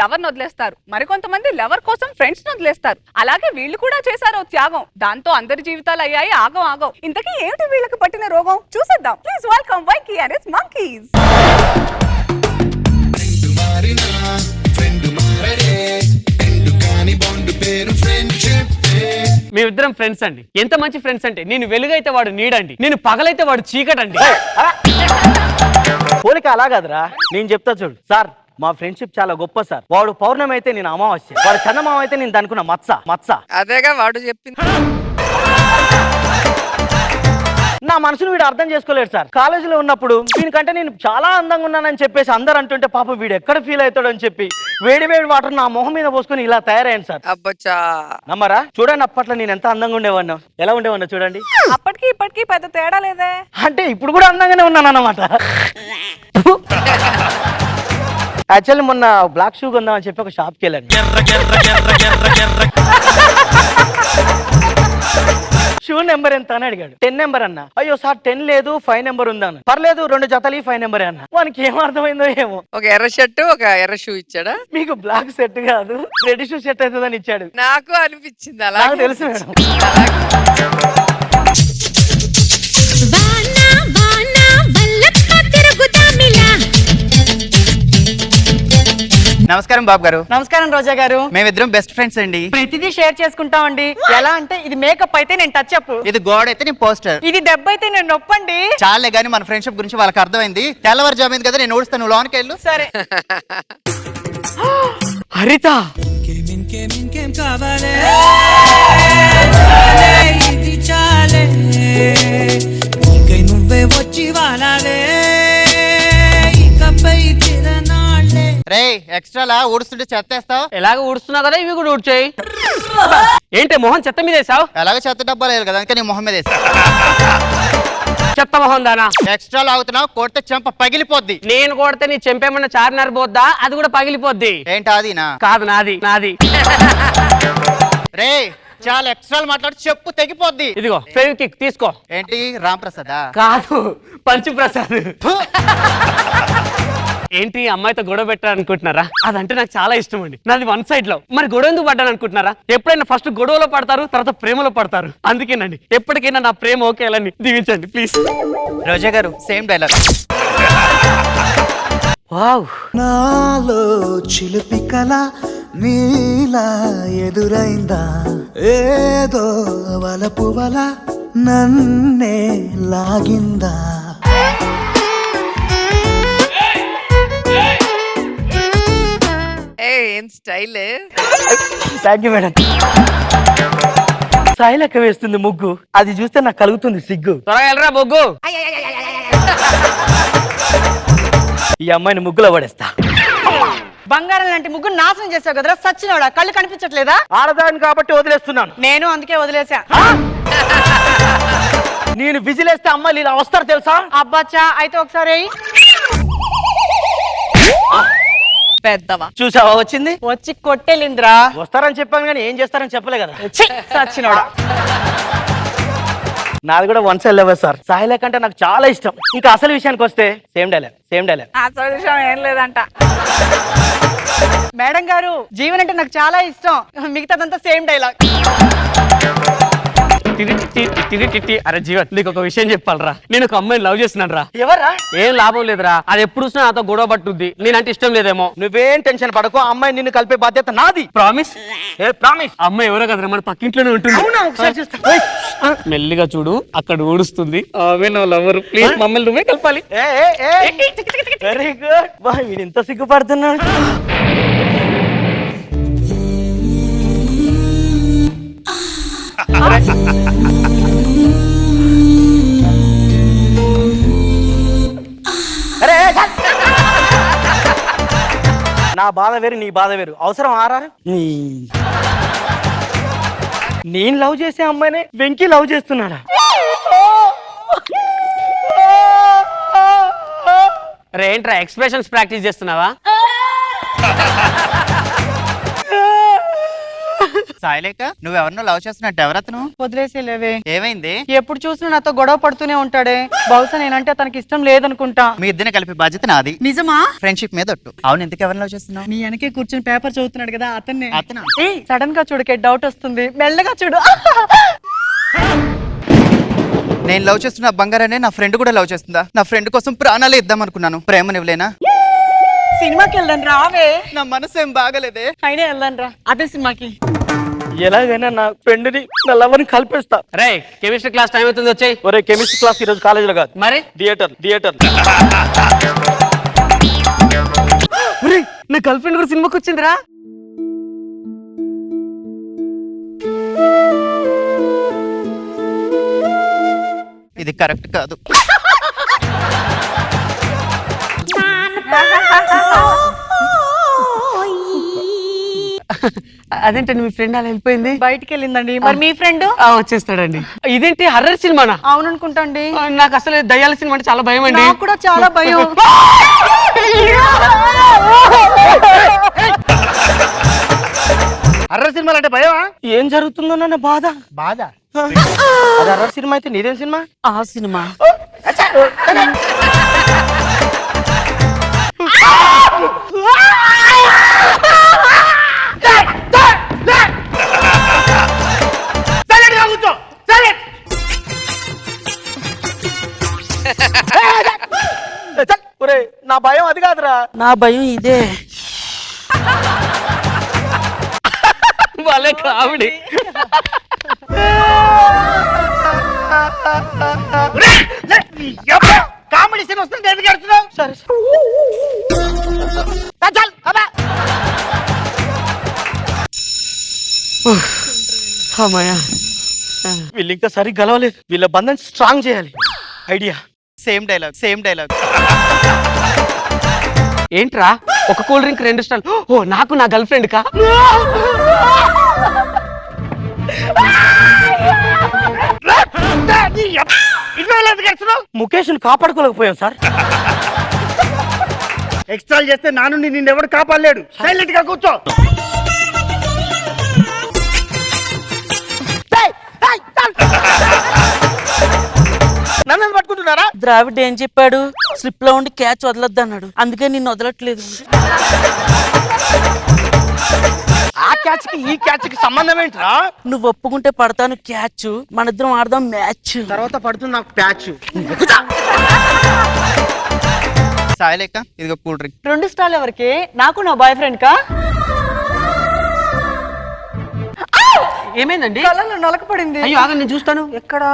Lover ని వదిలేస్తారు, మరికొంతమంది లవర్ కోసం ఫ్రెండ్స్ ని వదిలేస్తారు. అలాగే వీళ్ళు కూడా చేశారు త్యాగం. దాంతో అందరి జీవితాలు అయ్యాయి ఆగం ఆగం. ఇంతకీ ఏమిటి వీళ్ళకి పట్టిన రోగం చూసేద్దాం. Please welcome Vicky and it's monkeys. మేమిద్దరం ఫ్రెండ్స్ అండి. ఎంత మంచి ఫ్రెండ్స్ అంటే నేను వెలుగైతే వాడు నీడండి, నేను పగలైతే వాడు చీకటండి. పోలిక అలా కాదురా, నేను చెప్తా చూడు సార్. మా ఫ్రెండ్షిప్ చాలా గొప్ప సార్. వాడు పౌర్ణమి అయితే నేను అమావాస్య, వాడు చందమామ అయితే నేను దానుకున్న మత్స. అదేగా వాడు చెప్పింది. నా మనసును వీడు అర్థం చేసుకోలేడు సార్. కాలేజీలో ఉన్నప్పుడు దీనికంటే నేను చాలా అందంగా ఉన్నానని చెప్పేసి అందరు అంటుంటే పాప వీడు ఎక్కడ ఫీల్ అవుతాడు అని చెప్పి వేడి వాటర్ నా మొహం మీద పోసుకొని ఇలా తయారయ్యాను సార్. అబ్బచ్చా నమ్మరా? చూడండి అప్పట్లో నేను ఎంత అందంగా ఉండేవాడినా, ఎలా ఉండేవాడినా చూడండి. అప్పటికి ఇప్పటికి పెద్ద తేడా లేదే. అంటే ఇప్పుడు కూడా అందంగానే ఉన్నాను అన్నమాట. యాక్చువల్లీ మొన్న బ్లాక్ షూ కొందామని చెప్పి ఒక షాప్కి వెళ్ళాను. షూ నెంబర్ ఎంత అని అడిగాడు. 10 నెంబర్ అన్న. అయ్యో సార్ 10 లేదు 5 నెంబర్ ఉందాను. పర్లేదు 2 జతలు 5 నెంబర్ అన్న. వానికి ఏం అర్థమైందో ఏమో. ఒక ఎర్ర షర్టు ఒక ఎర్ర షూ ఇచ్చాడా? మీకు బ్లాక్ సెట్ కాదు రెడ్ షూ సెట్ అవుతుందని ఇచ్చాడు. నాకు అనిపించింది అలా. నాకు తెలుసు మేడం. నమస్కారం బాబు గారు. నమస్కారం రోజా గారు. మేమిద్దరం బెస్ట్ ఫ్రెండ్స్ అండి. ప్రతిదీ షేర్ చేసుకుంటామండి. ఎలా అంటే ఇది మేకప్ అయితే నేను టచ్ అప్, ఇది గోడ అయితే నేను పోస్టర్, ఇది దెబ్బ అయితే నేను నొప్పండి. చాలే గానీ మన ఫ్రెండ్షిప్ గురించి వాళ్ళకి అర్థమైంది. తెల్లవారుజామైంది కదా, నేను ఓడుస్తాను, లోనికి వెళ్ళు. సరే. హరిత నువ్వే వచ్చి వాడాలే. రే ఎక్స్ట్రాలా ఊడుస్తుంటే చెత్తేస్తావు. ఎలాగ ఊడుస్తున్నావు కదా, ఇవి కూడా ఊడ్చేయి. ఏంటి మొహం చెత్త మీద వేసావు? ఎలాగో చెత్త డబ్బా లేదు కదా, అందుకే నీ మొహం మీద వేస్తా. చెత్త మొహం దానా? ఎక్స్ట్రా లాగుతున్నావు, కొడితే చెంప పగిలిపోద్ది. నేను కొడితే నీ చెంపేమన్నా చార్మినార్ పోద్దా? అది కూడా పగిలిపోద్ది. ఏంటి అదినా? కాదు నాది. రే చాలా ఎక్స్ట్రాలు మాట్లాడి చెప్పు తెగిపోద్ది. ఇదిగో ఫెవిక్విక్ తీసుకో. ఏంటి రాంప్రసాదా? కాదు పంచు ప్రసాద్. ఏంటి అమ్మాయితో గొడవ పెట్టాలనుకుంటున్నారా? అదంటే నాకు చాలా ఇష్టం అండి. నాది 1 సైడ్ లో. మరి గొడవ ఎందుకు పడ్డాను అనుకుంటున్నారా? ఎప్పుడైనా ఫస్ట్ గొడవలో పడతారు, తర్వాత ప్రేమలో పడతారు. అందుకేనండి ఎప్పటికైనా నా ప్రేమ ఓకేలని దీవించండి ప్లీజ్. రోజా గారు సేమ్ డైలాగ్. వావ్. నాలో చిలిపి కళ నీలా ఎదురైందా, ఏదో వలపు వల నన్నే లాగిందా. ఏం style. Thank you madam. Sai లెక్క వేస్తుంది ముగ్గు, అది చూస్తే నాకు కలుగుతుంది సిగ్గు. త్వరగా వెళ్ళరా బొగ్గు. ఈ అమ్మాయిని ముగ్గులో పడేస్తా. బంగారం లాంటి ముగ్గు నాశనం చేసావు కదరా సచ్చినోడా. కళ్ళు కనిపించట్లేదా? ఆడదాన్ని కాబట్టి వదిలేస్తున్నాను. నేను అందుకే వదిలేసా. నేను విజిలేస్తే అమ్మాయిలు ఇలా వస్తారు తెలుసా? అబ్బాచ్చా అయితే ఒకసారి పెద్దవా చూసావా వచ్చింది? వచ్చి కొట్టేలింద్రా. వస్తారని చెప్పాను కానీ ఏం చేస్తారని చెప్పలే కదా. సచ్చినోడా. నాది కూడా 1 సైడ్ లెవెల్ సార్. సాయి లెక్క అంటే నాకు చాలా ఇష్టం. ఇంకా అసలు విషయానికి వస్తే సేమ్ డైలాగ్. అసలు విషయం ఏం లేదంట. మేడం గారు జీవన్ అంటే నాకు చాలా ఇష్టం, మిగతాదంతా సేమ్ డైలాగ్. అరే జీవన్ నీకు ఒక విషయం చెప్పాలరా. నేను ఒక అమ్మాయిని లవ్ చేస్తున్నాను రా. ఎవరా? ఏం లాభం లేదురా, అది ఎప్పుడు చూసినా నాతో గొడవ పట్టుద్ది. నేనంటే ఇష్టం లేదేమో. నువ్వేం టెన్షన్ పడకు, అమ్మాయి నిన్ను కలిపే బాధ్యత నాది. ప్రామిస్? ప్రామిస్. అమ్మాయి ఎవరో కదరా, మన పక్కింట్లోనే ఉంటుంది. మెల్లిగా చూడు, అక్కడ ఊడుస్తుంది. లవర్ ప్లీజ్ మమ్మల్ని నువ్వే కలపాలి. Very good. వీడు ఇంత సిగ్గుపడుతున్నాడు. నా బాధ వేరు, నీ బాధ వేరు. అవసరం ఆరారు. నేను లవ్ చేసే అమ్మాయినే వెంకీ లవ్ చేస్తున్నాడా? ఏంట్రా ఎక్స్ప్రెషన్స్ ప్రాక్టీస్ చేస్తున్నావా? సాయిలేక నువ్వెవరినో లవ్ చేస్తున్నట్టు ఎవరతను? వదిలేసేలేవే. ఏమైంది? ఎప్పుడు చూసినా నాతో గొడవ పడుతూనే ఉంటాడే. బహుశా నేనంటే తనకి ఇష్టం లేదనుకుంటా. మీ ఇద్దరిని కలిపి బాధ్యత నాది. నిజమా? ఫ్రెండ్షిప్ మీద ఒట్టు. అవును, ఎందుకు ఎవరిని లవ్ చేస్తున్నావు? నీ వెనకే కూర్చొని పేపర్ చదువుతున్నాడు కదా అతన్ని. అతనా? సడన్ గా చూడకే డౌట్ వస్తుంది. మెల్లగా చూడు. నేను లవ్ చేస్తున్న బంగారాన్ని నా ఫ్రెండ్ కూడా లవ్ చేస్తుందా? నా ఫ్రెండ్ కోసం ప్రాణాలే ఇద్దాం అనుకున్నాను. ప్రేమనివ్వలేనా? సినిమాకి వెళ్ళండి రావే. నా మనసు ఏం బాగలేదే. అయినా వెళ్ళండి రా అదే సినిమాకి. ఎలాగైనా నా ఫ్రెండ్ ని నా లవర్ ని కలిపేస్తా. రే కెమిస్ట్రీ క్లాస్ టైం అవుతుంది, వచ్చాయి. ఒరే కెమిస్ట్రీ క్లాస్ ఈ రోజు కాలేజీలో కాదు, మరి థియేటర్. నా గర్ల్ ఫ్రెండ్ కూడా సినిమాకి వచ్చిందిరా. ఇది కరెక్ట్ కాదు. అదేంటండి మీ ఫ్రెండ్ అలా వెళ్ళిపోయింది? బయటికి వెళ్ళిందండి. మరి మీ ఫ్రెండ్? వచ్చేస్తాడండి. ఇదేంటి హర్రర్ సినిమానా? అవుననుకుంటాండి. నాకు అసలు దయ్యాల సినిమా అంటే చాలా భయం అండి. నాకు కూడా చాలా భయం. హర్రర్ సినిమాలు అంటే భయమా? ఏం జరుగుతుందో నన్న బాధ. అది హర్రర్ సినిమా అయితే నీదేం సినిమా? ఆ సినిమా ఒరే నా భయం అది కాదురా. నా భయం ఇదే. వాళ్ళే కామెడీ. కామెడీ సీన్ వస్తుంది ఎందుకు ఎడుతున్నావు? సరే అమ్మయ్యా, వీళ్ళు ఇంకా సరిగ్గా గలవలేదు. వీళ్ళ బంధం స్ట్రాంగ్ చేయాలి. ఐడియా. Same dialogue. ఏంట్రా ఒక కూల్ డ్రింక్ 2 స్టార్లు? ఓ నాకు నా గర్ల్ ఫ్రెండ్ కా? ముఖేష్ కాపాడుకోలేకపోయాం సార్. ఎక్స్ట్రా చేస్తే నా నుండి నిన్నెవడు కాపాడలేడు. సైలెంట్ గా కూర్చో. నన్ను పట్టుకుంటున్నారా? ద్రావిడ్ ఏం చెప్పాడు? స్లిప్ లో ఉండి క్యాచ్ వదలొద్దు అన్నాడు. అందుకే నిన్ను వదలట్లేదు. ఆ క్యాచ్ కి ఈ క్యాచ్ కి సంబంధం ఏంట్రా? నువ్వు ఒప్పుకుంటే పడతాను క్యాచ్, మన ఇద్దరం ఆడదాం మ్యాచ్. తర్వాత పడుతుంది నాకు ప్యాచ్. సాయిలేక ఇదిగో కూల్ డ్రింక్. 2 స్టార్లు ఎవరికి? నాకు నా బాయ్ ఫ్రెండ్ కా? ఏమైందండి? కళ్ళలో నలక పడింది. అయ్యో ఆగండి, నేను చూస్తాను. ఎక్కడా?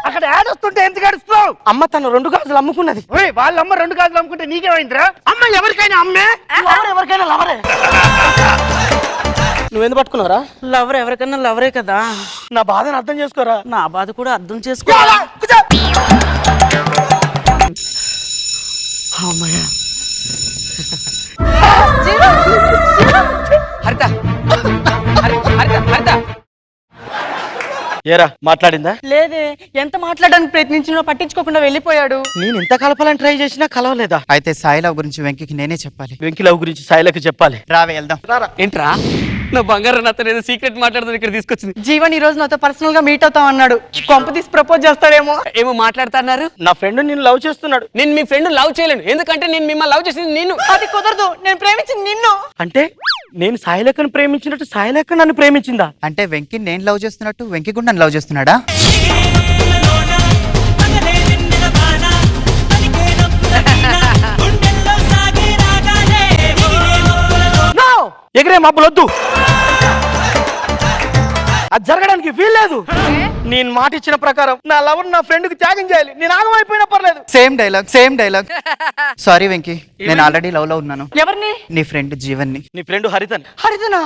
అక్కడ యాడ్ వస్తుంటే ఎందుకు అడుస్తున్నావు? అమ్మ తను 2 గాజులు అమ్ముకున్నది. వాళ్ళ అమ్మ 2 గాజులు అమ్ముకుంటే నీకేమైందిరా? అమ్మ ఎవరికైనా అమ్మే, లవర్ ఎవరికైనా లవరే. నువ్వెందుకు పట్టుకున్నారా? లవర్ ఎవరికన్నా లవరే కదా. నా బాధను అర్థం చేసుకోరా. నా బాధ కూడా అర్థం చేసుకో. అమ్మయ్యా. హరిత హరిత ఏరా మాట్లాడిందా? లేదే. ఎంత మాట్లాడడానికి ప్రయత్నించినా పట్టించుకోకుండా వెళ్ళిపోయాడు. నేను ఎంత కలపాలని ట్రై చేసినా కలవలేదా? అయితే సాయి లవ్ గురించి వెంకికి నేనే చెప్పాలి. వెంకి లవ్ గురించి సాయిలకు చెప్పాలి. రావే వెళ్దాం. ఏంట్రా నా బంగారం నాతో ఏదో సీక్రెట్ మాట్లాడుతుంది ఇక్కడ తీసుకొచ్చింది. జీవన్ ఈ రోజు నాతో పర్సనల్ గా మీట్ అవుతాం అన్నాడు. కొంప తీసి ప్రపోజ్ చేస్తాడేమో. ఏమో మాట్లాడుతున్నారు. నా ఫ్రెండ్ నిన్ను లవ్ చేస్తున్నాడు. నేను మీ ఫ్రెండ్ లవ్ చేయలేను, ఎందుకంటే నేను మిమ్మల్ని లవ్ చేసింది నేను. అది కుదరదు. నేను ప్రేమించింది నిన్ను. అంటే నేను సాయిలక్కను ప్రేమించినట్టు సాయిలక్క నన్ను ప్రేమించిందా? అంటే వెంకి నేను లవ్ చేస్తున్నట్టు వెంకి కూడా నన్ను లవ్ చేస్తున్నాడా? ఎగిరే మబ్బులొద్దు. అది జరగడానికి వీల్లేదు. నేను మాట ఇచ్చిన ప్రకారం నా లవర్ నా ఫ్రెండ్ కి త్యాగం చేయాలి. నేను ఆగమైపోయినా పర్లేదు. Same dialogue. సారీ వెంకి, నేను ఆల్రెడీ లవ్ లో ఉన్నాను. ఎవరిని? నీ ఫ్రెండ్ జీవన్ని. నీ ఫ్రెండ్ హరితన్. హరితనా?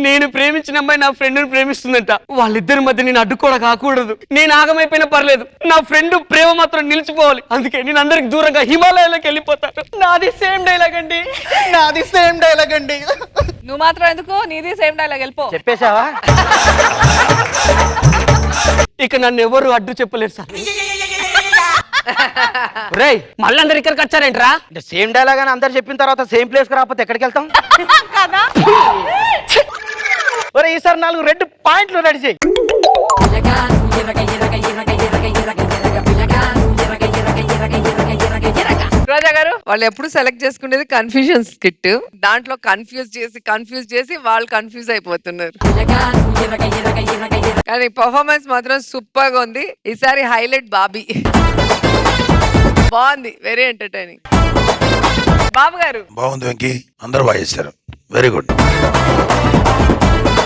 నేను ప్రేమించిన అమ్మాయి నా ఫ్రెండ్ని ప్రేమిస్తుందంట. వాళ్ళిద్దరి మధ్య నేను అడ్డు కూడా కాకూడదు. నేను ఆగమైపోయినా పర్లేదు, నా ఫ్రెండ్ ప్రేమ మాత్రం నిలిచిపోవాలి. అందుకే నేను అందరికి దూరంగా హిమాలయాలకు వెళ్ళిపోతాను. నాది సేమ్ డైలాగ్ అండి. నాది సేమ్ డైలాగ్ అండి. నువ్వు మాత్రం ఎందుకు, నీది సేమ్ డైలాగ్, వెళ్ళిపో. చెప్పేశావా? ఇక నన్ను ఎవరు అడ్డు చెప్పలేరు సార్. రేయ్ మళ్ళీ అందరు ఇక్కడికి వచ్చారేంట్రా? అంటే సేమ్ డైలాగ్ అని అందరు చెప్పిన తర్వాత సేమ్ ప్లేస్ కి రాకపోతే ఎక్కడికి వెళ్తాం? కదా ఒరే ఈసారి 4 రెడ్ పాయింట్లు రెడీ చేయి. రోజా గారు, వాళ్ళు ఎప్పుడు సెలెక్ట్ చేసుకునేది కన్ఫ్యూజన్ స్కిట్. దాంట్లో కన్ఫ్యూజ్ చేసి వాళ్ళు కన్ఫ్యూజ్ అయిపోతున్నారు. కానీ పర్ఫార్మెన్స్ మాత్రం సూపర్ గా ఉంది. ఈసారి హైలైట్ బాబీ. బాగుంది, వెరీ ఎంటర్టైనింగ్. బాబు గారు బాగుంది వెంకీ, అందరూ బాగా చేశారు. Very good.